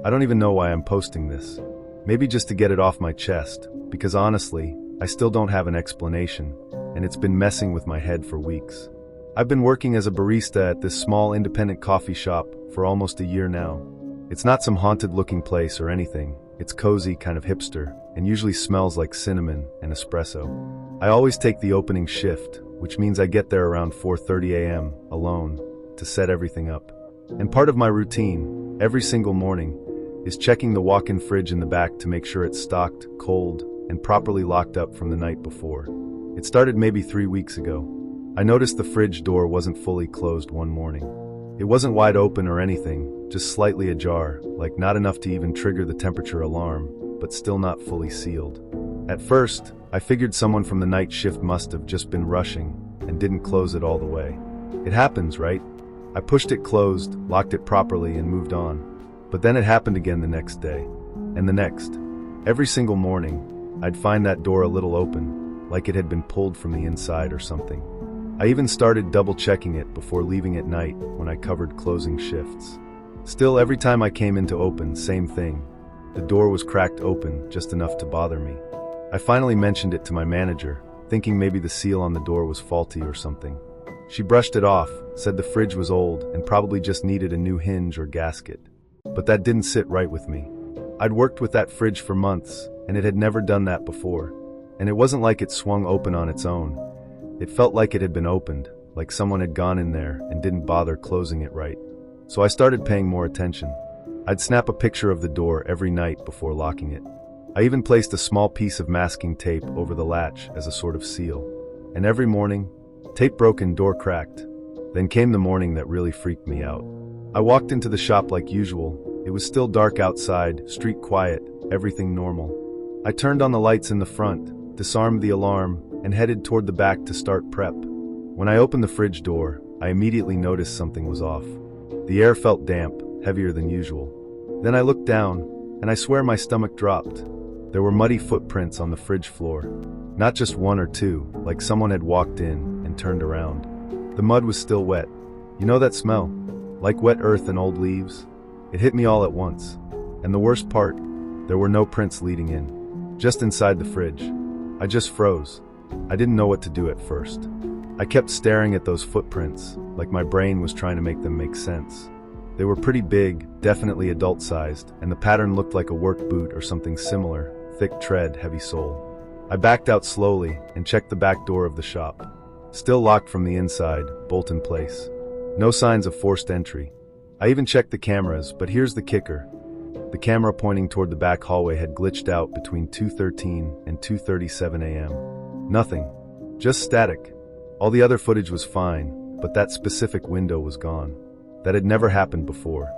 I don't even know why I'm posting this. Maybe just to get it off my chest, because honestly, I still don't have an explanation, and it's been messing with my head for weeks. I've been working as a barista at this small independent coffee shop for almost a year now. It's not some haunted-looking place or anything. It's cozy, kind of hipster, and usually smells like cinnamon and espresso. I always take the opening shift, which means I get there around 4:30 a.m. alone to set everything up. And part of my routine, every single morning, is checking the walk-in fridge in the back to make sure it's stocked, cold, and properly locked up from the night before. It started maybe 3 weeks ago. I noticed the fridge door wasn't fully closed one morning. It wasn't wide open or anything, just slightly ajar, like not enough to even trigger the temperature alarm, but still not fully sealed. At first, I figured someone from the night shift must have just been rushing and didn't close it all the way. It happens, right? I pushed it closed, locked it properly, and moved on. But then it happened again the next day, and the next. Every single morning, I'd find that door a little open, like it had been pulled from the inside or something. I even started double-checking it before leaving at night when I covered closing shifts. Still, every time I came in to open, same thing. The door was cracked open, just enough to bother me. I finally mentioned it to my manager, thinking maybe the seal on the door was faulty or something. She brushed it off, said the fridge was old and probably just needed a new hinge or gasket. But that didn't sit right with me. I'd worked with that fridge for months, and it had never done that before. And it wasn't like it swung open on its own. It felt like it had been opened, like someone had gone in there and didn't bother closing it right. So I started paying more attention. I'd snap a picture of the door every night before locking it. I even placed a small piece of masking tape over the latch as a sort of seal. And every morning, tape broke and door cracked. Then came the morning that really freaked me out. I walked into the shop like usual. It was still dark outside, street quiet, everything normal. I turned on the lights in the front, disarmed the alarm, and headed toward the back to start prep. When I opened the fridge door, I immediately noticed something was off. The air felt damp, heavier than usual. Then I looked down, and I swear my stomach dropped. There were muddy footprints on the fridge floor. Not just one or two, like someone had walked in and turned around. The mud was still wet. You know that smell? Like wet earth and old leaves? It hit me all at once. And the worst part, there were no prints leading in. Just inside the fridge. I just froze. I didn't know what to do at first. I kept staring at those footprints, like my brain was trying to make them make sense. They were pretty big, definitely adult-sized, and the pattern looked like a work boot or something similar, thick tread, heavy sole. I backed out slowly and checked the back door of the shop. Still locked from the inside, bolt in place. No signs of forced entry. I even checked the cameras, but here's the kicker. The camera pointing toward the back hallway had glitched out between 2:13 and 2:37 a.m. Nothing. Just static. All the other footage was fine, but that specific window was gone. That had never happened before.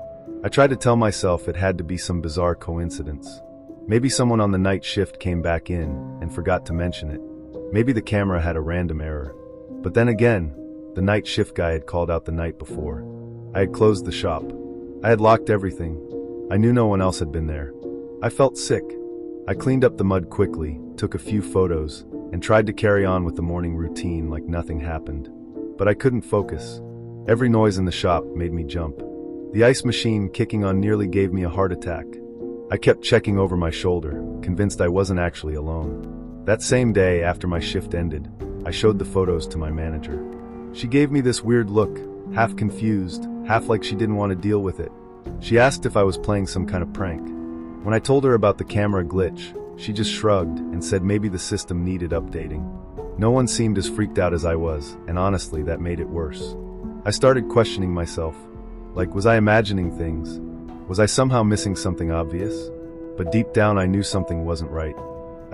I tried to tell myself it had to be some bizarre coincidence. Maybe someone on the night shift came back in and forgot to mention it. Maybe the camera had a random error. But then again, the night shift guy had called out the night before. I had closed the shop. I had locked everything. I knew no one else had been there. I felt sick. I cleaned up the mud quickly, took a few photos, and tried to carry on with the morning routine like nothing happened. But I couldn't focus. Every noise in the shop made me jump. The ice machine kicking on nearly gave me a heart attack. I kept checking over my shoulder, convinced I wasn't actually alone. That same day, after my shift ended, I showed the photos to my manager. She gave me this weird look, half confused, half like she didn't want to deal with it. She asked if I was playing some kind of prank. When I told her about the camera glitch, she just shrugged and said maybe the system needed updating. No one seemed as freaked out as I was, and honestly, that made it worse. I started questioning myself. Like, was I imagining things? Was I somehow missing something obvious? But deep down I knew something wasn't right.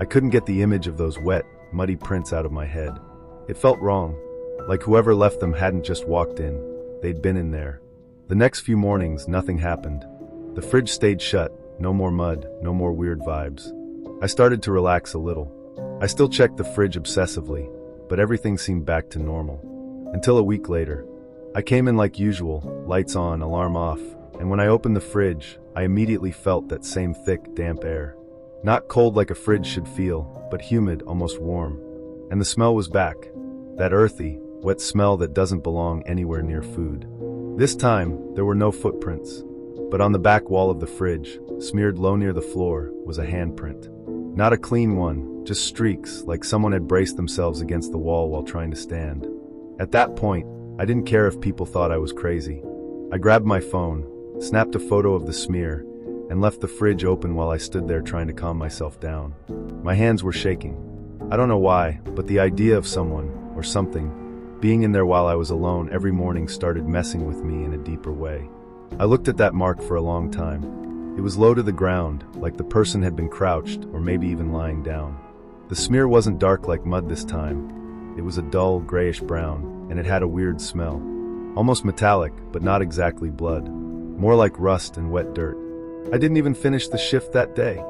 I couldn't get the image of those wet, muddy prints out of my head. It felt wrong. Like whoever left them hadn't just walked in. They'd been in there. The next few mornings, nothing happened. The fridge stayed shut. No more mud, no more weird vibes. I started to relax a little. I still checked the fridge obsessively, but everything seemed back to normal. Until a week later. I came in like usual, lights on, alarm off, and when I opened the fridge, I immediately felt that same thick, damp air. Not cold like a fridge should feel, but humid, almost warm. And the smell was back. That earthy, wet smell that doesn't belong anywhere near food. This time, there were no footprints. But on the back wall of the fridge, smeared low near the floor, was a handprint. Not a clean one, just streaks, like someone had braced themselves against the wall while trying to stand. At that point, I didn't care if people thought I was crazy. I grabbed my phone, snapped a photo of the smear, and left the fridge open while I stood there trying to calm myself down. My hands were shaking. I don't know why, but the idea of someone, or something, being in there while I was alone every morning started messing with me in a deeper way. I looked at that mark for a long time. It was low to the ground, like the person had been crouched or maybe even lying down. The smear wasn't dark like mud this time. It was a dull, grayish brown, and it had a weird smell. Almost metallic, but not exactly blood. More like rust and wet dirt. I didn't even finish the shift that day.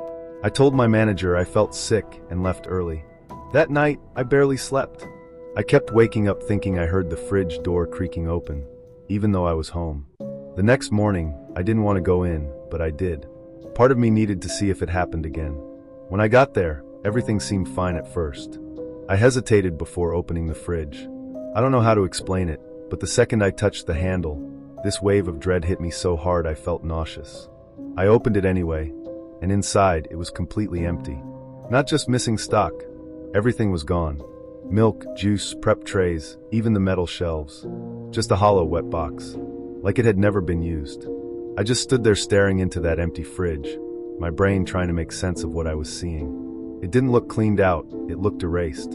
I told my manager I felt sick and left early. That night, I barely slept. I kept waking up thinking I heard the fridge door creaking open, even though I was home. The next morning, I didn't want to go in, but I did. Part of me needed to see if it happened again. When I got there, everything seemed fine at first. I hesitated before opening the fridge. I don't know how to explain it, but the second I touched the handle, this wave of dread hit me so hard I felt nauseous. I opened it anyway, and inside it was completely empty. Not just missing stock, everything was gone. Milk, juice, prep trays, even the metal shelves. Just a hollow wet box, like it had never been used. I just stood there staring into that empty fridge, my brain trying to make sense of what I was seeing. It didn't look cleaned out, it looked erased.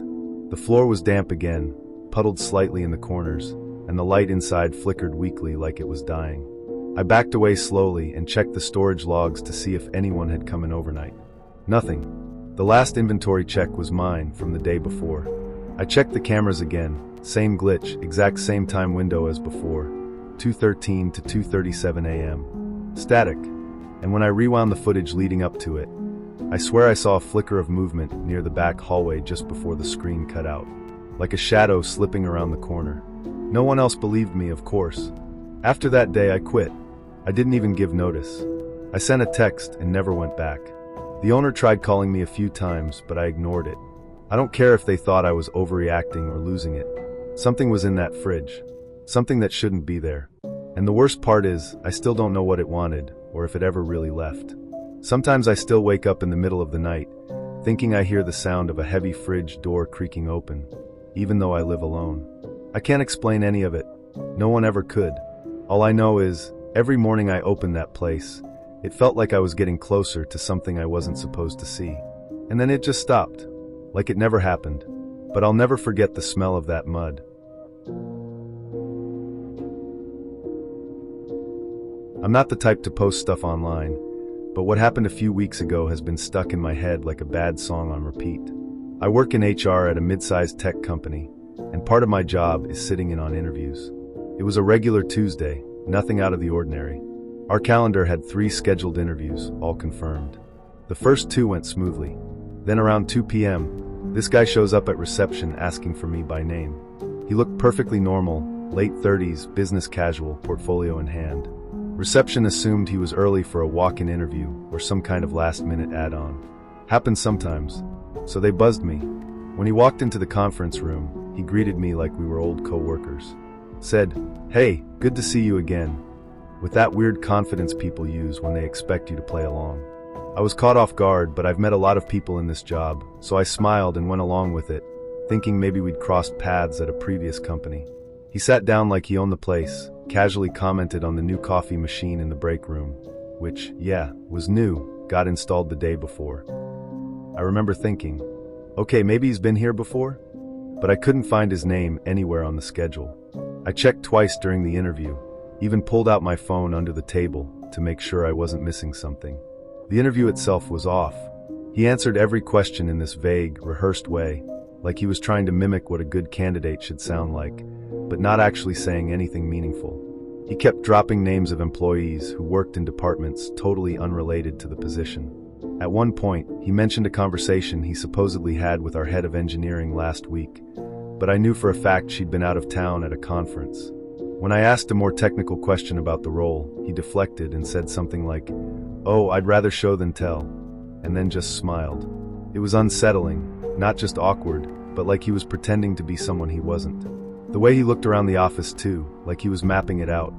The floor was damp again, puddled slightly in the corners, and the light inside flickered weakly like it was dying. I backed away slowly and checked the storage logs to see if anyone had come in overnight. Nothing. The last inventory check was mine from the day before. I checked the cameras again, same glitch, exact same time window as before, 2:13 to 2:37 a.m. Static. And when I rewound the footage leading up to it, I swear I saw a flicker of movement near the back hallway just before the screen cut out, like a shadow slipping around the corner. No one else believed me, of course. After that day, I quit. I didn't even give notice. I sent a text and never went back. The owner tried calling me a few times, but I ignored it. I don't care if they thought I was overreacting or losing it. Something was in that fridge. Something that shouldn't be there. And the worst part is, I still don't know what it wanted, or if it ever really left. Sometimes I still wake up in the middle of the night, thinking I hear the sound of a heavy fridge door creaking open, even though I live alone. I can't explain any of it. No one ever could. All I know is, every morning I opened that place, it felt like I was getting closer to something I wasn't supposed to see. And then it just stopped, like it never happened. But I'll never forget the smell of that mud. I'm not the type to post stuff online, but what happened a few weeks ago has been stuck in my head like a bad song on repeat. I work in HR at a mid-sized tech company, and part of my job is sitting in on interviews. It was a regular Tuesday, nothing out of the ordinary. Our calendar had 3 scheduled interviews, all confirmed. The first 2 went smoothly. Then around 2 p.m., this guy shows up at reception asking for me by name. He looked perfectly normal, late 30s, business casual, portfolio in hand. Reception assumed he was early for a walk-in interview or some kind of last-minute add-on. Happens sometimes. So they buzzed me. When he walked into the conference room, he greeted me like we were old co-workers. Said, "Hey, good to see you again," with that weird confidence people use when they expect you to play along. I was caught off guard, but I've met a lot of people in this job, so I smiled and went along with it, thinking maybe we'd crossed paths at a previous company. He sat down like he owned the place, casually commented on the new coffee machine in the break room, which, yeah, was new, got installed the day before. I remember thinking, okay, maybe he's been here before? But I couldn't find his name anywhere on the schedule. I checked twice during the interview, even pulled out my phone under the table to make sure I wasn't missing something. The interview itself was off. He answered every question in this vague, rehearsed way, like he was trying to mimic what a good candidate should sound like, but not actually saying anything meaningful. He kept dropping names of employees who worked in departments totally unrelated to the position. At one point, he mentioned a conversation he supposedly had with our head of engineering last week, but I knew for a fact she'd been out of town at a conference. When I asked a more technical question about the role, he deflected and said something like, "Oh, I'd rather show than tell," and then just smiled. It was unsettling, not just awkward, but like he was pretending to be someone he wasn't. The way he looked around the office too, like he was mapping it out.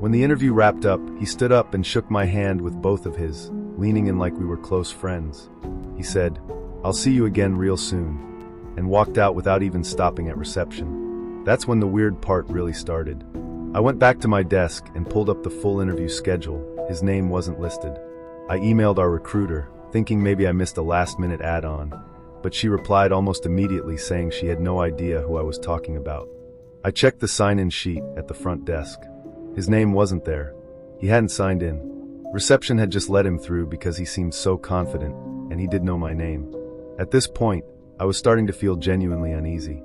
When the interview wrapped up, he stood up and shook my hand with both of his, leaning in like we were close friends. He said, "I'll see you again real soon," and walked out without even stopping at reception. That's when the weird part really started. I went back to my desk and pulled up the full interview schedule. His name wasn't listed. I emailed our recruiter, thinking maybe I missed a last-minute add-on, but she replied almost immediately saying she had no idea who I was talking about. I checked the sign-in sheet at the front desk. His name wasn't there. He hadn't signed in. Reception had just let him through because he seemed so confident, and he did know my name. At this point, I was starting to feel genuinely uneasy.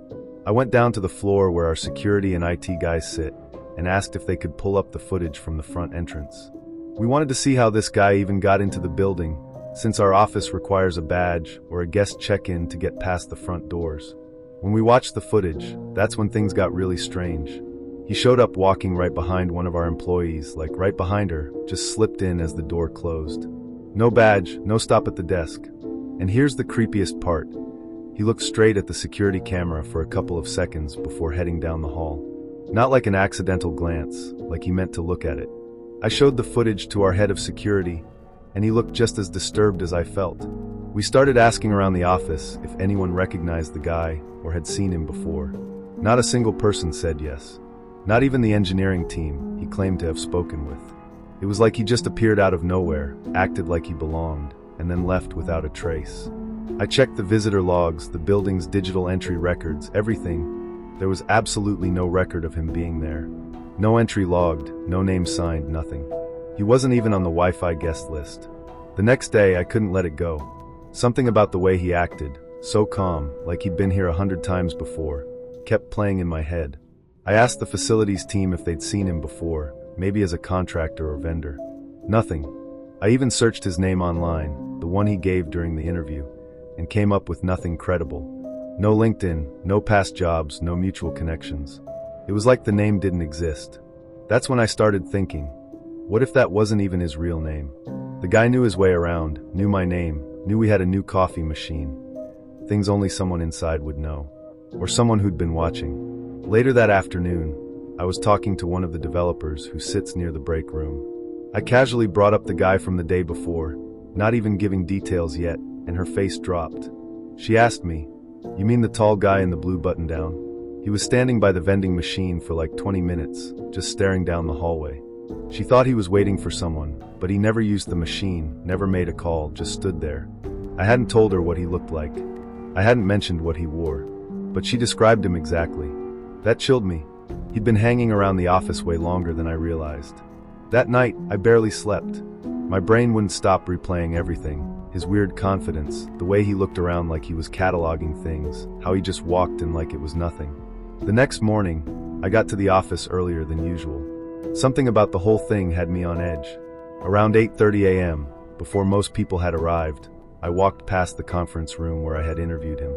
I went down to the floor where our security and IT guys sit and asked if they could pull up the footage from the front entrance. We wanted to see how this guy even got into the building, since our office requires a badge or a guest check-in to get past the front doors. When we watched the footage, that's when things got really strange. He showed up walking right behind one of our employees, like right behind her, just slipped in as the door closed. No badge, no stop at the desk. And here's the creepiest part. He looked straight at the security camera for a couple of seconds before heading down the hall. Not like an accidental glance, like he meant to look at it. I showed the footage to our head of security, and he looked just as disturbed as I felt. We started asking around the office if anyone recognized the guy or had seen him before. Not a single person said yes. Not even the engineering team he claimed to have spoken with. It was like he just appeared out of nowhere, acted like he belonged, and then left without a trace. I checked the visitor logs, the building's digital entry records, everything. There was absolutely no record of him being there. No entry logged, no name signed, nothing. He wasn't even on the Wi-Fi guest list. The next day, I couldn't let it go. Something about the way he acted, so calm, like he'd been here 100 times before, kept playing in my head. I asked the facilities team if they'd seen him before, maybe as a contractor or vendor. Nothing. I even searched his name online, the one he gave during the interview, and came up with nothing credible. No LinkedIn, no past jobs, no mutual connections. It was like the name didn't exist. That's when I started thinking, what if that wasn't even his real name? The guy knew his way around, knew my name, knew we had a new coffee machine. Things only someone inside would know. Or someone who'd been watching. Later that afternoon, I was talking to one of the developers who sits near the break room. I casually brought up the guy from the day before, not even giving details yet, and her face dropped. She asked me, "You mean the tall guy in the blue button-down?" He was standing by the vending machine for like 20 minutes, just staring down the hallway. She thought he was waiting for someone, but he never used the machine, never made a call, just stood there. I hadn't told her what he looked like. I hadn't mentioned what he wore, but she described him exactly. That chilled me. He'd been hanging around the office way longer than I realized. That night, I barely slept. My brain wouldn't stop replaying everything. His weird confidence, the way he looked around like he was cataloging things, how he just walked in like it was nothing. The next morning, I got to the office earlier than usual. Something about the whole thing had me on edge. Around 8:30 a.m., before most people had arrived, I walked past the conference room where I had interviewed him.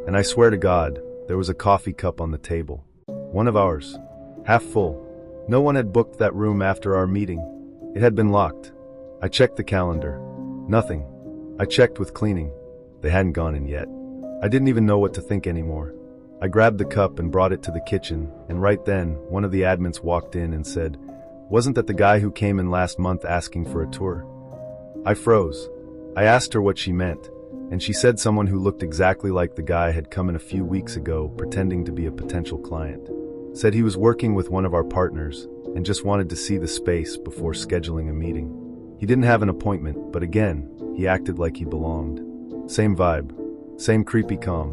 And I swear to God, there was a coffee cup on the table. One of ours. Half full. No one had booked that room after our meeting. It had been locked. I checked the calendar. Nothing. I checked with cleaning. They hadn't gone in yet. I didn't even know what to think anymore. I grabbed the cup and brought it to the kitchen, and right then, one of the admins walked in and said, "Wasn't that the guy who came in last month asking for a tour?" I froze. I asked her what she meant, and she said someone who looked exactly like the guy had come in a few weeks ago pretending to be a potential client. Said he was working with one of our partners and just wanted to see the space before scheduling a meeting. He didn't have an appointment, but again, he acted like he belonged. Same vibe. Same creepy calm.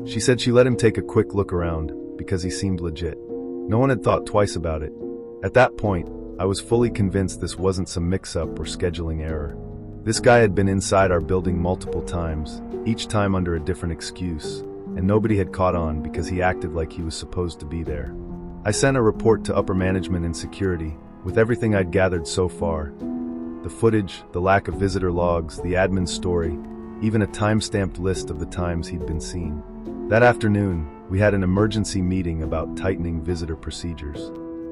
She said she let him take a quick look around because he seemed legit. No one had thought twice about it. At that point, I was fully convinced this wasn't some mix-up or scheduling error. This guy had been inside our building multiple times, each time under a different excuse, and nobody had caught on because he acted like he was supposed to be there. I sent a report to upper management and security, with everything I'd gathered so far. The footage, the lack of visitor logs, the admin's story, even a time-stamped list of the times he'd been seen. That afternoon, we had an emergency meeting about tightening visitor procedures.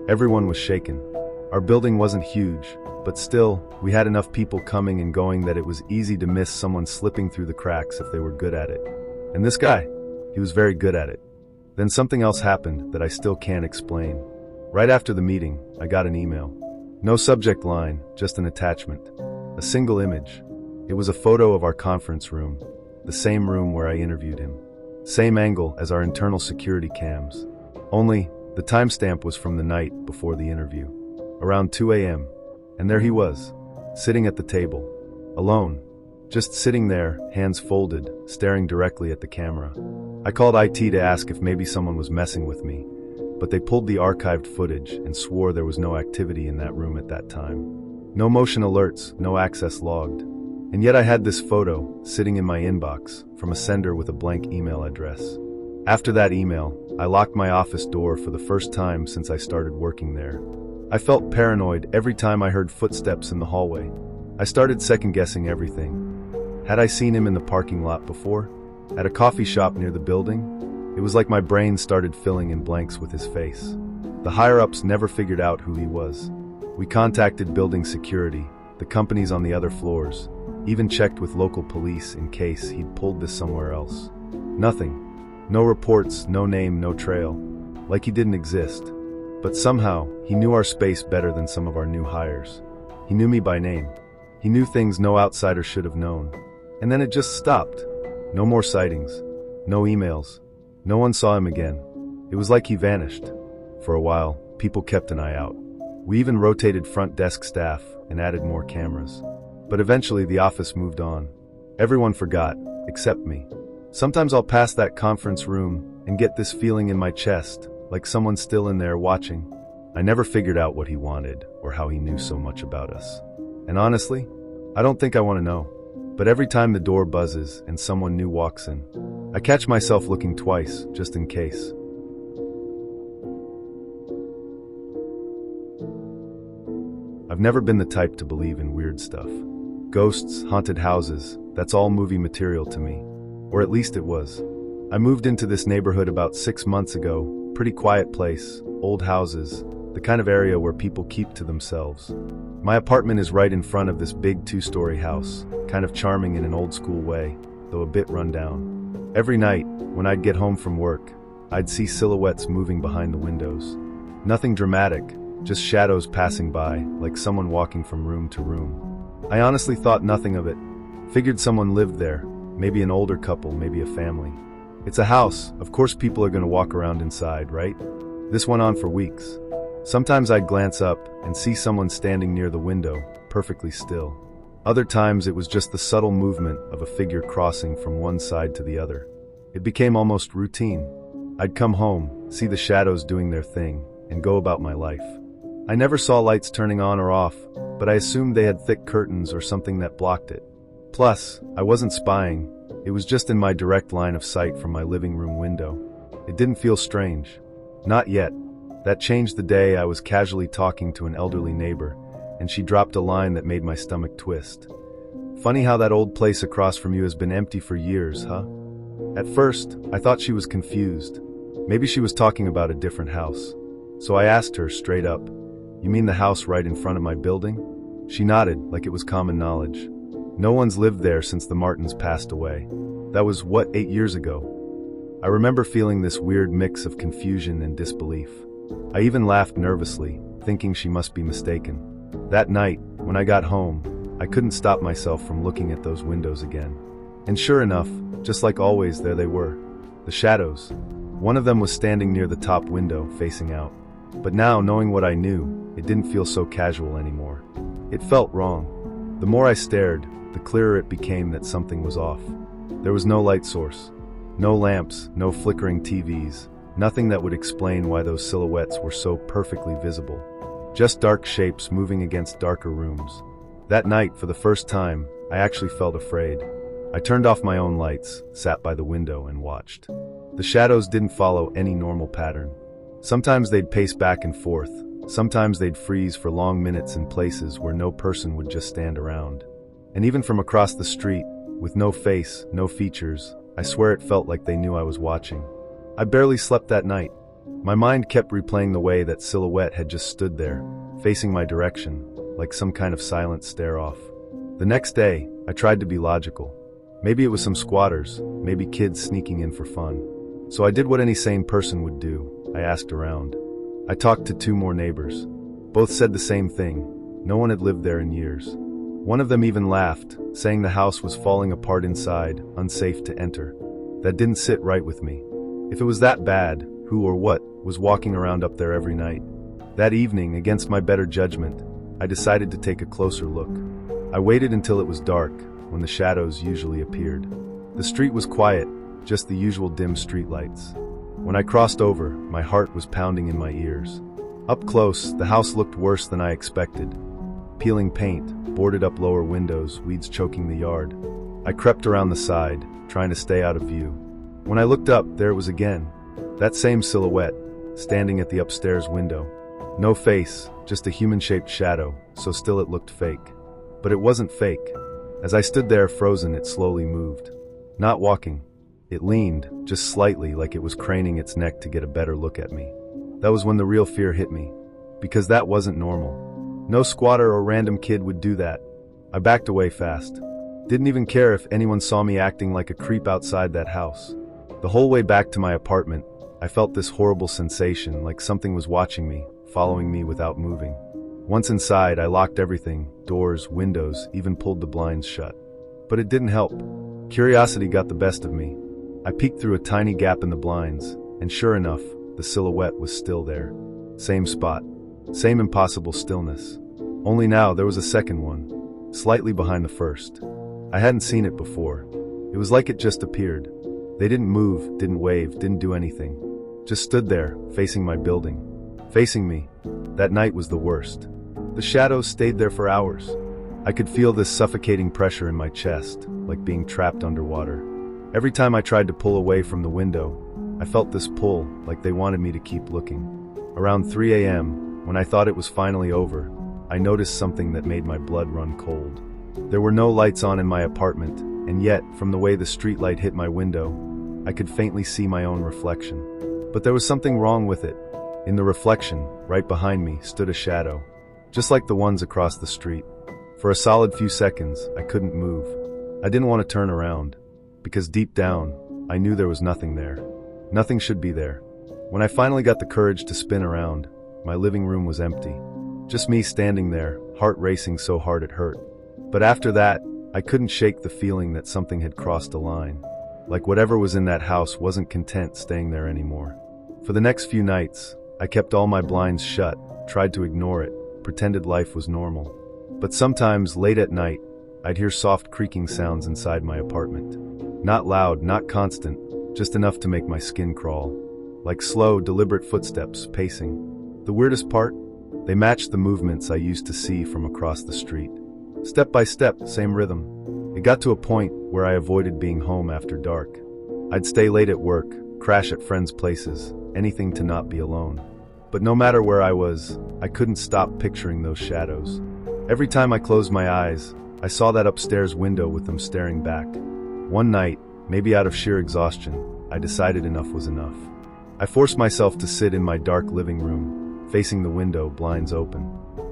Everyone was shaken. Our building wasn't huge, but still, we had enough people coming and going that it was easy to miss someone slipping through the cracks if they were good at it. And this guy, he was very good at it. Then something else happened that I still can't explain. Right after the meeting, I got an email. No subject line, just an attachment. A single image. It was a photo of our conference room, the same room where I interviewed him. Same angle as our internal security cams. Only, the timestamp was from the night before the interview. Around 2 a.m. And there he was, sitting at the table. Alone. Just sitting there, hands folded, staring directly at the camera. I called IT to ask if maybe someone was messing with me, but they pulled the archived footage and swore there was no activity in that room at that time. No motion alerts, no access logged. And yet I had this photo, sitting in my inbox, from a sender with a blank email address. After that email, I locked my office door for the first time since I started working there. I felt paranoid every time I heard footsteps in the hallway. I started second-guessing everything. Had I seen him in the parking lot before? At a coffee shop near the building? It was like my brain started filling in blanks with his face. The higher-ups never figured out who he was. We contacted building security, the companies on the other floors, even checked with local police in case he'd pulled this somewhere else. Nothing. No reports, no name, no trail. Like he didn't exist. But somehow, he knew our space better than some of our new hires. He knew me by name. He knew things no outsider should have known. And then it just stopped. No more sightings. No emails. No one saw him again. It was like he vanished. For a while, people kept an eye out. We even rotated front desk staff and added more cameras. But eventually the office moved on. Everyone forgot, except me. Sometimes I'll pass that conference room and get this feeling in my chest, like someone's still in there watching. I never figured out what he wanted or how he knew so much about us. And honestly, I don't think I want to know. But every time the door buzzes and someone new walks in, I catch myself looking twice, just in case. I've never been the type to believe in weird stuff. Ghosts, haunted houses, that's all movie material to me. Or at least it was. I moved into this neighborhood about 6 months ago, pretty quiet place, old houses, the kind of area where people keep to themselves. My apartment is right in front of this big 2-story house, kind of charming in an old school way, though a bit run down. Every night, when I'd get home from work, I'd see silhouettes moving behind the windows. Nothing dramatic, just shadows passing by, like someone walking from room to room. I honestly thought nothing of it. Figured someone lived there, maybe an older couple, maybe a family. It's a house, of course people are gonna walk around inside, right? This went on for weeks. Sometimes I'd glance up and see someone standing near the window, perfectly still. Other times it was just the subtle movement of a figure crossing from one side to the other. It became almost routine. I'd come home, see the shadows doing their thing, and go about my life. I never saw lights turning on or off, but I assumed they had thick curtains or something that blocked it. Plus, I wasn't spying. It was just in my direct line of sight from my living room window. It didn't feel strange. Not yet. That changed the day I was casually talking to an elderly neighbor, and she dropped a line that made my stomach twist. Funny how that old place across from you has been empty for years, huh? At first, I thought she was confused. Maybe she was talking about a different house. So I asked her straight up, "You mean the house right in front of my building?" She nodded, like it was common knowledge. No one's lived there since the Martins passed away. That was, 8 years ago? I remember feeling this weird mix of confusion and disbelief. I even laughed nervously, thinking she must be mistaken. That night, when I got home, I couldn't stop myself from looking at those windows again. And sure enough, just like always, there they were. The shadows. One of them was standing near the top window, facing out. But now, knowing what I knew, it didn't feel so casual anymore. It felt wrong. The more I stared, the clearer it became that something was off. There was no light source. No lamps, no flickering TVs. Nothing that would explain why those silhouettes were so perfectly visible. Just dark shapes moving against darker rooms. That night, for the first time, I actually felt afraid. I turned off my own lights, sat by the window, and watched. The shadows didn't follow any normal pattern. Sometimes they'd pace back and forth. Sometimes they'd freeze for long minutes in places where no person would just stand around. And even from across the street, with no face, no features, I swear it felt like they knew I was watching. I barely slept that night. My mind kept replaying the way that silhouette had just stood there, facing my direction, like some kind of silent stare-off. The next day, I tried to be logical. Maybe it was some squatters, maybe kids sneaking in for fun. So I did what any sane person would do. I asked around. I talked to 2 more neighbors. Both said the same thing. No one had lived there in years. One of them even laughed, saying the house was falling apart inside, unsafe to enter. That didn't sit right with me. If it was that bad, who or what was walking around up there every night? That evening, against my better judgment, I decided to take a closer look. I waited until it was dark, when the shadows usually appeared. The street was quiet, just the usual dim streetlights. When I crossed over, my heart was pounding in my ears. Up close, the house looked worse than I expected. Peeling paint, boarded up lower windows, weeds choking the yard. I crept around the side, trying to stay out of view. When I looked up, there it was again. That same silhouette, standing at the upstairs window. No face, just a human-shaped shadow, so still it looked fake. But it wasn't fake. As I stood there frozen, it slowly moved. Not walking. It leaned, just slightly, like it was craning its neck to get a better look at me. That was when the real fear hit me. Because that wasn't normal. No squatter or random kid would do that. I backed away fast. Didn't even care if anyone saw me acting like a creep outside that house. The whole way back to my apartment, I felt this horrible sensation, like something was watching me, following me without moving. Once inside, I locked everything, doors, windows, even pulled the blinds shut. But it didn't help. Curiosity got the best of me. I peeked through a tiny gap in the blinds, and sure enough, the silhouette was still there. Same spot. Same impossible stillness. Only now there was a second one, slightly behind the first. I hadn't seen it before. It was like it just appeared. They didn't move, didn't wave, didn't do anything. Just stood there, facing my building. Facing me. That night was the worst. The shadows stayed there for hours. I could feel this suffocating pressure in my chest, like being trapped underwater. Every time I tried to pull away from the window, I felt this pull, like they wanted me to keep looking. Around 3 a.m., when I thought it was finally over, I noticed something that made my blood run cold. There were no lights on in my apartment, and yet, from the way the streetlight hit my window, I could faintly see my own reflection. But there was something wrong with it. In the reflection, right behind me, stood a shadow, just like the ones across the street. For a solid few seconds, I couldn't move. I didn't want to turn around, because deep down, I knew there was nothing there. Nothing should be there. When I finally got the courage to spin around, my living room was empty. Just me standing there, heart racing so hard it hurt. But after that, I couldn't shake the feeling that something had crossed a line. Like whatever was in that house wasn't content staying there anymore. For the next few nights, I kept all my blinds shut, tried to ignore it, pretended life was normal. But sometimes, late at night, I'd hear soft creaking sounds inside my apartment. Not loud, not constant, just enough to make my skin crawl. Like slow, deliberate footsteps, pacing. The weirdest part? They matched the movements I used to see from across the street. Step by step, same rhythm. It got to a point where I avoided being home after dark. I'd stay late at work, crash at friends' places, anything to not be alone. But no matter where I was, I couldn't stop picturing those shadows. Every time I closed my eyes, I saw that upstairs window with them staring back. One night, maybe out of sheer exhaustion, I decided enough was enough. I forced myself to sit in my dark living room, facing the window, blinds open.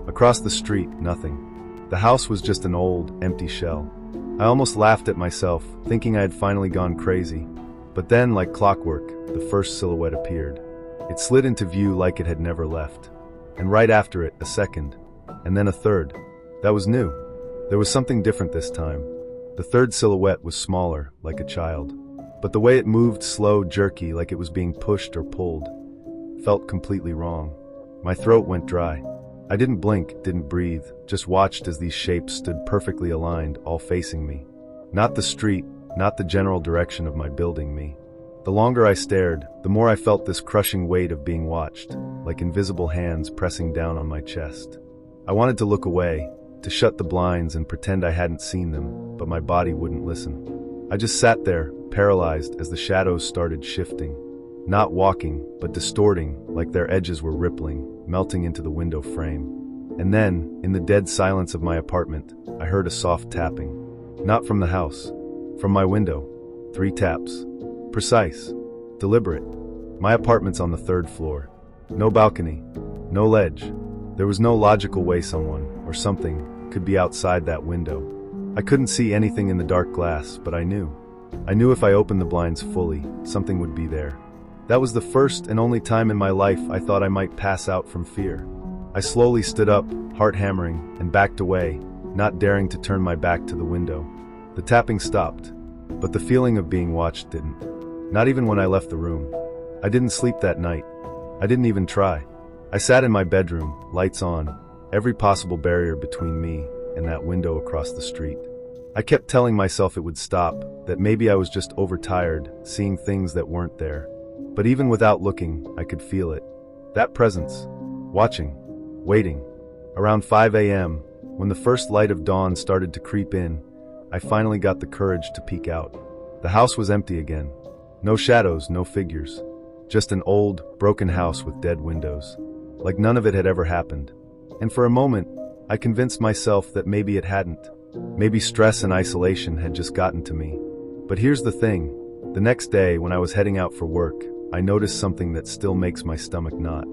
Across the street, nothing. The house was just an old, empty shell. I almost laughed at myself, thinking I had finally gone crazy. But then, like clockwork, the first silhouette appeared. It slid into view like it had never left. And right after it, a second. And then a third. That was new. There was something different this time. The third silhouette was smaller, like a child. But the way it moved, slow, jerky, like it was being pushed or pulled, felt completely wrong. My throat went dry. I didn't blink, didn't breathe, just watched as these shapes stood perfectly aligned, all facing me. Not the street, not the general direction of my building, me. The longer I stared, the more I felt this crushing weight of being watched, like invisible hands pressing down on my chest. I wanted to look away, to shut the blinds and pretend I hadn't seen them, but my body wouldn't listen. I just sat there, paralyzed, as the shadows started shifting. Not walking, but distorting, like their edges were rippling, melting into the window frame. And then, in the dead silence of my apartment, I heard a soft tapping. Not from the house. From my window. 3 taps. Precise. Deliberate. My apartment's on the 3rd floor. No balcony. No ledge. There was no logical way someone, or something, could be outside that window. I couldn't see anything in the dark glass, but I knew. I knew if I opened the blinds fully, something would be there. That was the first and only time in my life I thought I might pass out from fear. I slowly stood up, heart hammering, and backed away, not daring to turn my back to the window. The tapping stopped, but the feeling of being watched didn't. Not even when I left the room. I didn't sleep that night. I didn't even try. I sat in my bedroom, lights on, every possible barrier between me and that window across the street. I kept telling myself it would stop, that maybe I was just overtired, seeing things that weren't there. But even without looking, I could feel it. That presence. Watching. Waiting. Around 5 a.m., when the first light of dawn started to creep in, I finally got the courage to peek out. The house was empty again. No shadows, no figures. Just an old, broken house with dead windows. Like none of it had ever happened. And for a moment, I convinced myself that maybe it hadn't. Maybe stress and isolation had just gotten to me. But here's the thing. The next day, when I was heading out for work, I noticed something that still makes my stomach knot.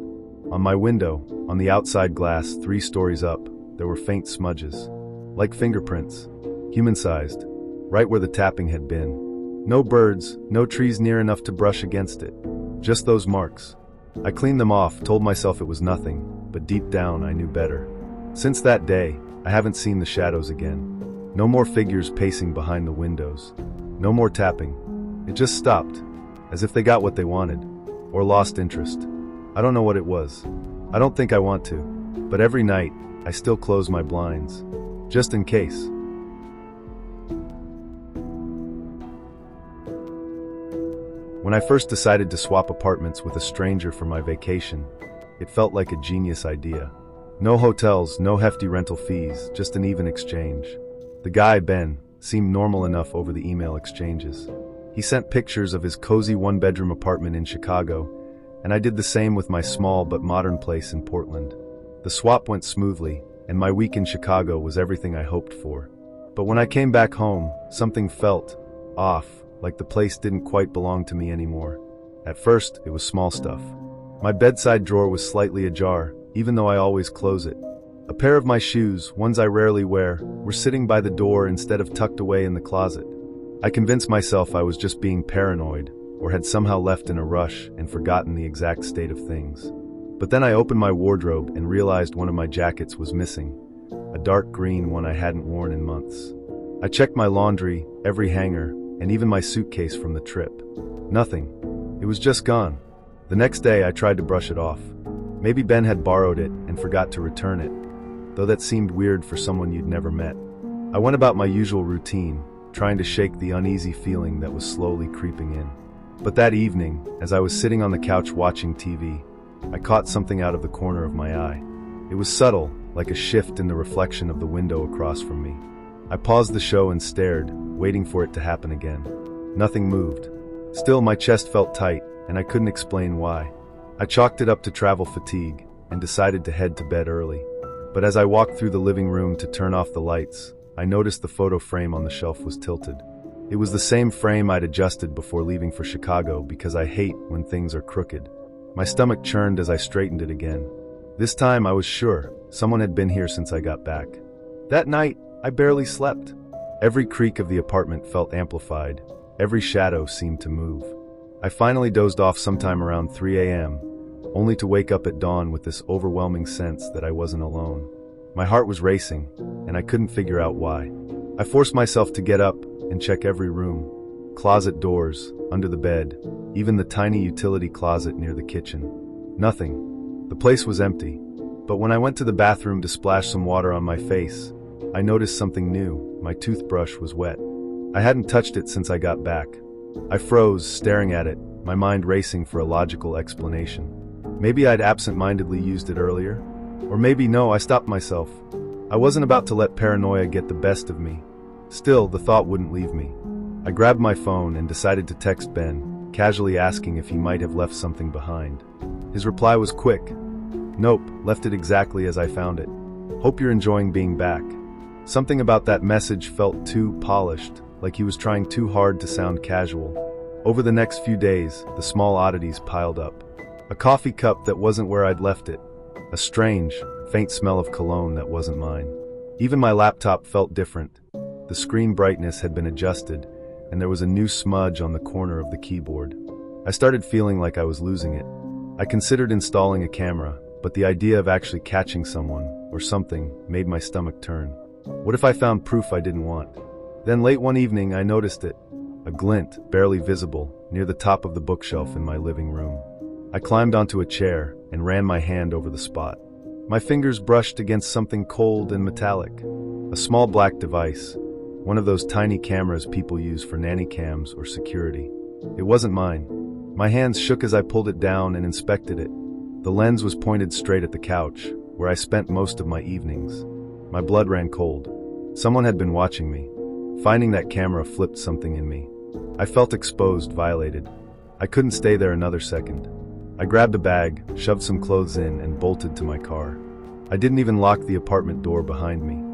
On my window, on the outside glass, 3 stories up, there were faint smudges. Like fingerprints. Human-sized. Right where the tapping had been. No birds, no trees near enough to brush against it. Just those marks. I cleaned them off, told myself it was nothing, but deep down I knew better. Since that day, I haven't seen the shadows again. No more figures pacing behind the windows. No more tapping. It just stopped, as if they got what they wanted, or lost interest. I don't know what it was. I don't think I want to, but every night, I still close my blinds, just in case. When I first decided to swap apartments with a stranger for my vacation, it felt like a genius idea. No hotels, no hefty rental fees, just an even exchange. The guy, Ben, seemed normal enough over the email exchanges. He sent pictures of his cozy 1-bedroom apartment in Chicago, and I did the same with my small but modern place in Portland. The swap went smoothly, and my week in Chicago was everything I hoped for. But when I came back home, something felt off, like the place didn't quite belong to me anymore. At first, it was small stuff. My bedside drawer was slightly ajar, even though I always close it. A pair of my shoes, ones I rarely wear, were sitting by the door instead of tucked away in the closet. I convinced myself I was just being paranoid, or had somehow left in a rush and forgotten the exact state of things. But then I opened my wardrobe and realized one of my jackets was missing, a dark green one I hadn't worn in months. I checked my laundry, every hanger, and even my suitcase from the trip. Nothing. It was just gone. The next day I tried to brush it off. Maybe Ben had borrowed it and forgot to return it, though that seemed weird for someone you'd never met. I went about my usual routine, trying to shake the uneasy feeling that was slowly creeping in. But that evening, as I was sitting on the couch watching TV, I caught something out of the corner of my eye. It was subtle, like a shift in the reflection of the window across from me. I paused the show and stared, waiting for it to happen again. Nothing moved. Still, my chest felt tight, and I couldn't explain why. I chalked it up to travel fatigue, and decided to head to bed early. But as I walked through the living room to turn off the lights, I noticed the photo frame on the shelf was tilted. It was the same frame I'd adjusted before leaving for Chicago because I hate when things are crooked. My stomach churned as I straightened it again. This time I was sure someone had been here since I got back. That night, I barely slept. Every creak of the apartment felt amplified. Every shadow seemed to move. I finally dozed off sometime around 3 a.m., only to wake up at dawn with this overwhelming sense that I wasn't alone. My heart was racing, and I couldn't figure out why. I forced myself to get up and check every room. Closet doors, under the bed, even the tiny utility closet near the kitchen. Nothing. The place was empty. But when I went to the bathroom to splash some water on my face, I noticed something new. My toothbrush was wet. I hadn't touched it since I got back. I froze, staring at it, my mind racing for a logical explanation. Maybe I'd absent-mindedly used it earlier. Or maybe no, I stopped myself. I wasn't about to let paranoia get the best of me. Still, the thought wouldn't leave me. I grabbed my phone and decided to text Ben, casually asking if he might have left something behind. His reply was quick. Nope, left it exactly as I found it. Hope you're enjoying being back. Something about that message felt too polished, like he was trying too hard to sound casual. Over the next few days, the small oddities piled up. A coffee cup that wasn't where I'd left it. A strange, faint smell of cologne that wasn't mine. Even my laptop felt different. The screen brightness had been adjusted, and there was a new smudge on the corner of the keyboard. I started feeling like I was losing it. I considered installing a camera, but the idea of actually catching someone, or something, made my stomach turn. What if I found proof I didn't want? Then late one evening I noticed it, a glint, barely visible, near the top of the bookshelf in my living room. I climbed onto a chair and ran my hand over the spot. My fingers brushed against something cold and metallic. A small black device, one of those tiny cameras people use for nanny cams or security. It wasn't mine. My hands shook as I pulled it down and inspected it. The lens was pointed straight at the couch, where I spent most of my evenings. My blood ran cold. Someone had been watching me. Finding that camera flipped something in me. I felt exposed, violated. I couldn't stay there another second. I grabbed a bag, shoved some clothes in, and bolted to my car. I didn't even lock the apartment door behind me.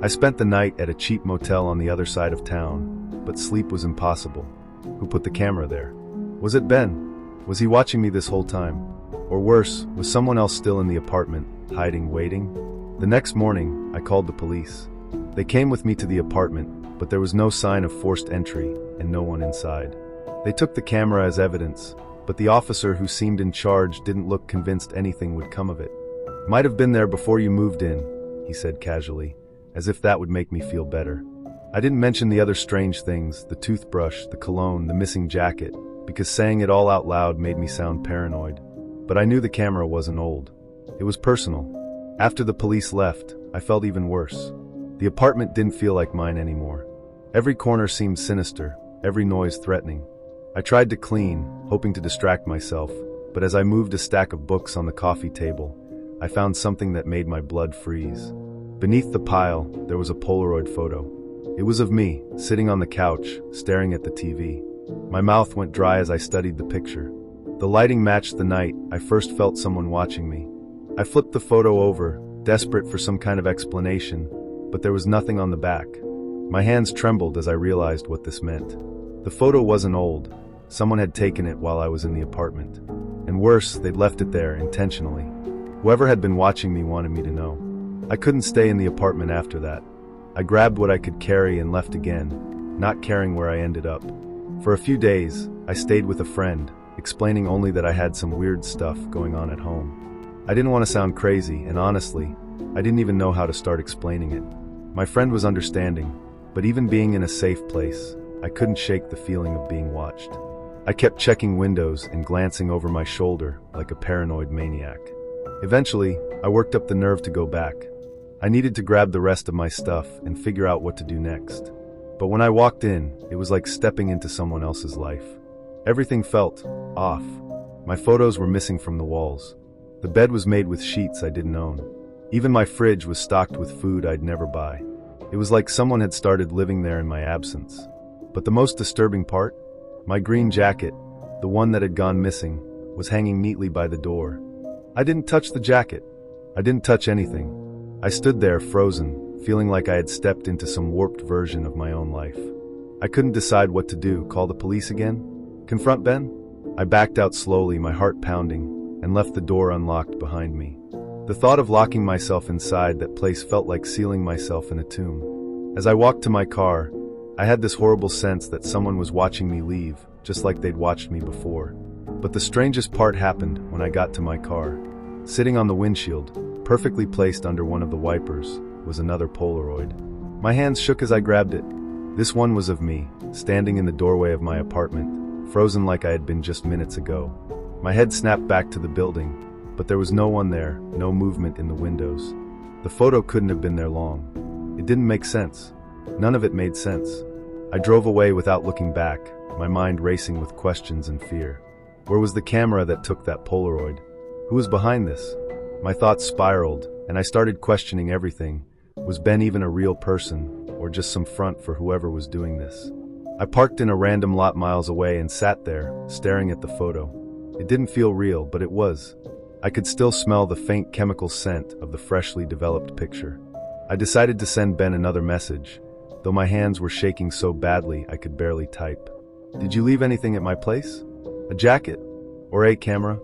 I spent the night at a cheap motel on the other side of town, but sleep was impossible. Who put the camera there? Was it Ben? Was he watching me this whole time? Or worse, was someone else still in the apartment, hiding, waiting? The next morning, I called the police. They came with me to the apartment, but there was no sign of forced entry and no one inside. They took the camera as evidence, but the officer who seemed in charge didn't look convinced anything would come of it. "Might have been there before you moved in," he said casually, as if that would make me feel better. I didn't mention the other strange things, the toothbrush, the cologne, the missing jacket, because saying it all out loud made me sound paranoid. But I knew the camera wasn't old. It was personal. After the police left, I felt even worse. The apartment didn't feel like mine anymore. Every corner seemed sinister, every noise threatening. I tried to clean, hoping to distract myself, but as I moved a stack of books on the coffee table, I found something that made my blood freeze. Beneath the pile, there was a Polaroid photo. It was of me, sitting on the couch, staring at the TV. My mouth went dry as I studied the picture. The lighting matched the night I first felt someone watching me. I flipped the photo over, desperate for some kind of explanation, but there was nothing on the back. My hands trembled as I realized what this meant. The photo wasn't old. Someone had taken it while I was in the apartment. And worse, they'd left it there intentionally. Whoever had been watching me wanted me to know. I couldn't stay in the apartment after that. I grabbed what I could carry and left again, not caring where I ended up. For a few days, I stayed with a friend, explaining only that I had some weird stuff going on at home. I didn't want to sound crazy, and honestly, I didn't even know how to start explaining it. My friend was understanding, but even being in a safe place, I couldn't shake the feeling of being watched. I kept checking windows and glancing over my shoulder like a paranoid maniac. Eventually, I worked up the nerve to go back. I needed to grab the rest of my stuff and figure out what to do next. But when I walked in, it was like stepping into someone else's life. Everything felt off. My photos were missing from the walls. The bed was made with sheets I didn't own. Even my fridge was stocked with food I'd never buy. It was like someone had started living there in my absence. But the most disturbing part? My green jacket, the one that had gone missing, was hanging neatly by the door. I didn't touch the jacket. I didn't touch anything. I stood there frozen, feeling like I had stepped into some warped version of my own life. I couldn't decide what to do, call the police again? Confront Ben? I backed out slowly, my heart pounding, and left the door unlocked behind me. The thought of locking myself inside that place felt like sealing myself in a tomb. As I walked to my car, I had this horrible sense that someone was watching me leave, just like they'd watched me before. But the strangest part happened when I got to my car. Sitting on the windshield, perfectly placed under one of the wipers, was another Polaroid. My hands shook as I grabbed it. This one was of me, standing in the doorway of my apartment, frozen like I had been just minutes ago. My head snapped back to the building, but there was no one there, no movement in the windows. The photo couldn't have been there long. It didn't make sense. None of it made sense. I drove away without looking back, my mind racing with questions and fear. Where was the camera that took that Polaroid? Who was behind this? My thoughts spiraled, and I started questioning everything. Was Ben even a real person, or just some front for whoever was doing this? I parked in a random lot miles away and sat there, staring at the photo. It didn't feel real, but it was. I could still smell the faint chemical scent of the freshly developed picture. I decided to send Ben another message, though my hands were shaking so badly I could barely type. "Did you leave anything at my place? A jacket? Or a camera?"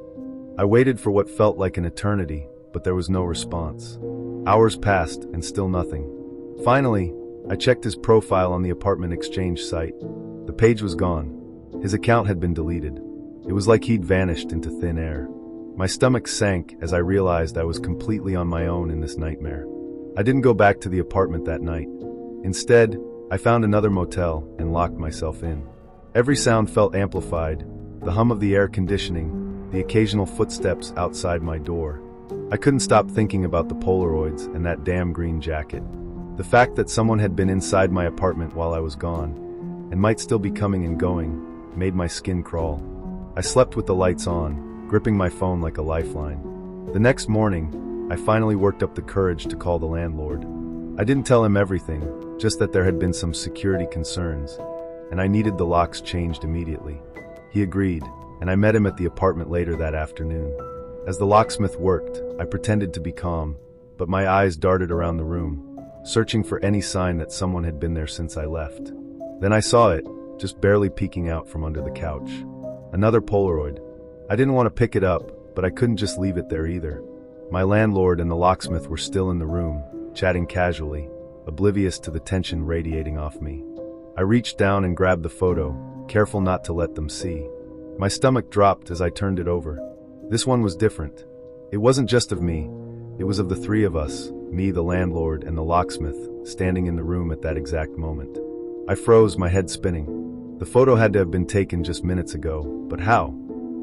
I waited for what felt like an eternity, but there was no response. Hours passed, and still nothing. Finally, I checked his profile on the apartment exchange site. The page was gone. His account had been deleted. It was like he'd vanished into thin air. My stomach sank as I realized I was completely on my own in this nightmare. I didn't go back to the apartment that night. Instead, I found another motel and locked myself in. Every sound felt amplified, the hum of the air conditioning, the occasional footsteps outside my door. I couldn't stop thinking about the Polaroids and that damn green jacket. The fact that someone had been inside my apartment while I was gone, and might still be coming and going, made my skin crawl. I slept with the lights on, gripping my phone like a lifeline. The next morning, I finally worked up the courage to call the landlord. I didn't tell him everything, just that there had been some security concerns, and I needed the locks changed immediately. He agreed, and I met him at the apartment later that afternoon. As the locksmith worked, I pretended to be calm, but my eyes darted around the room, searching for any sign that someone had been there since I left. Then I saw it, just barely peeking out from under the couch. Another Polaroid. I didn't want to pick it up, but I couldn't just leave it there either. My landlord and the locksmith were still in the room, chatting casually, oblivious to the tension radiating off me. I reached down and grabbed the photo, careful not to let them see. My stomach dropped as I turned it over. This one was different. It wasn't just of me, it was of the three of us, me, the landlord, and the locksmith, standing in the room at that exact moment. I froze, my head spinning. The photo had to have been taken just minutes ago, but how?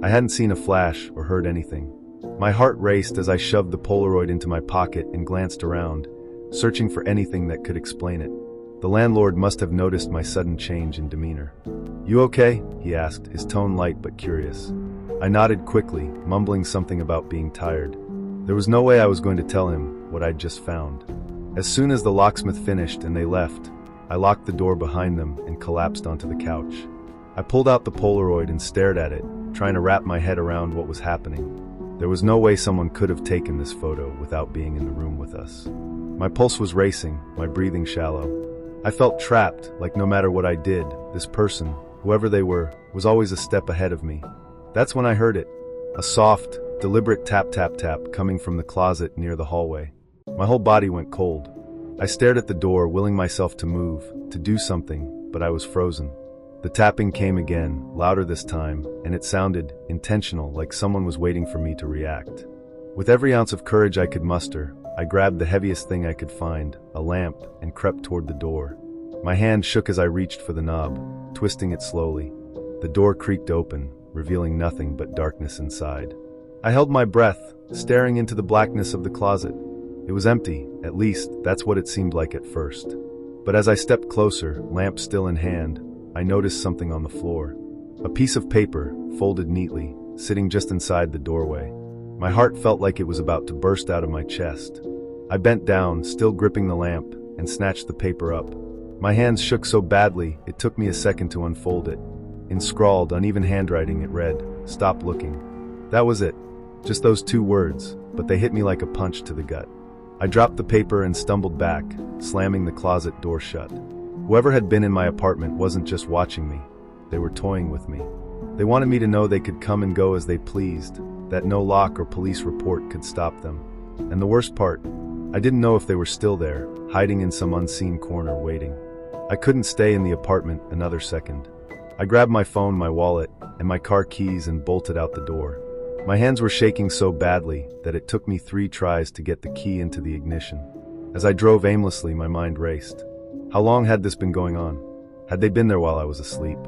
I hadn't seen a flash or heard anything. My heart raced as I shoved the Polaroid into my pocket and glanced around, searching for anything that could explain it. The landlord must have noticed my sudden change in demeanor. "You okay?" he asked, his tone light but curious. I nodded quickly, mumbling something about being tired. There was no way I was going to tell him what I'd just found. As soon as the locksmith finished and they left, I locked the door behind them and collapsed onto the couch. I pulled out the Polaroid and stared at it, trying to wrap my head around what was happening. There was no way someone could have taken this photo without being in the room with us. My pulse was racing, my breathing shallow. I felt trapped, like no matter what I did, this person, whoever they were, was always a step ahead of me. That's when I heard it. A soft, deliberate tap-tap-tap coming from the closet near the hallway. My whole body went cold. I stared at the door, willing myself to move, to do something, but I was frozen. The tapping came again, louder this time, and it sounded intentional, like someone was waiting for me to react. With every ounce of courage I could muster, I grabbed the heaviest thing I could find, a lamp, and crept toward the door. My hand shook as I reached for the knob, twisting it slowly. The door creaked open, revealing nothing but darkness inside. I held my breath, staring into the blackness of the closet. It was empty, at least that's what it seemed like at first. But as I stepped closer, lamp still in hand, I noticed something on the floor. A piece of paper, folded neatly, sitting just inside the doorway. My heart felt like it was about to burst out of my chest. I bent down, still gripping the lamp, and snatched the paper up. My hands shook so badly, it took me a second to unfold it. In scrawled, uneven handwriting it read, "Stop looking." That was it. Just those two words, but they hit me like a punch to the gut. I dropped the paper and stumbled back, slamming the closet door shut. Whoever had been in my apartment wasn't just watching me. They were toying with me. They wanted me to know they could come and go as they pleased, that no lock or police report could stop them. And the worst part, I didn't know if they were still there, hiding in some unseen corner waiting. I couldn't stay in the apartment another second. I grabbed my phone, my wallet, and my car keys and bolted out the door. My hands were shaking so badly that it took me 3 tries to get the key into the ignition. As I drove aimlessly, my mind raced. How long had this been going on? Had they been there while I was asleep?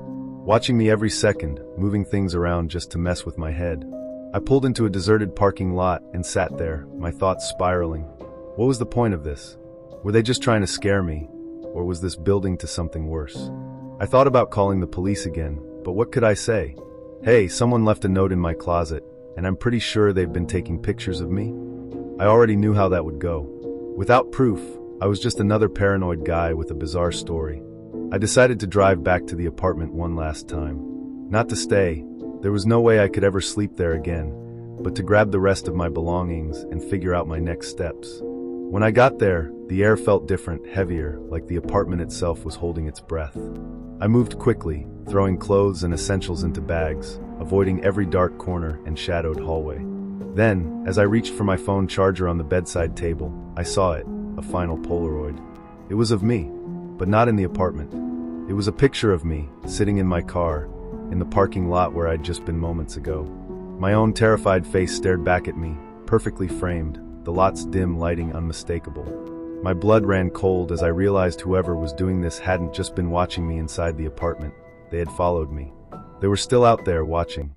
Watching me every second, moving things around just to mess with my head. I pulled into a deserted parking lot and sat there, my thoughts spiraling. What was the point of this? Were they just trying to scare me? Or was this building to something worse? I thought about calling the police again, but what could I say? Hey, someone left a note in my closet, and I'm pretty sure they've been taking pictures of me. I already knew how that would go. Without proof, I was just another paranoid guy with a bizarre story. I decided to drive back to the apartment one last time. Not to stay, there was no way I could ever sleep there again, but to grab the rest of my belongings and figure out my next steps. When I got there, the air felt different, heavier, like the apartment itself was holding its breath. I moved quickly, throwing clothes and essentials into bags, avoiding every dark corner and shadowed hallway. Then, as I reached for my phone charger on the bedside table, I saw it, a final Polaroid. It was of me, but not in the apartment. It was a picture of me, sitting in my car, in the parking lot where I'd just been moments ago. My own terrified face stared back at me, perfectly framed, the lot's dim lighting unmistakable. My blood ran cold as I realized whoever was doing this hadn't just been watching me inside the apartment. They had followed me. They were still out there watching,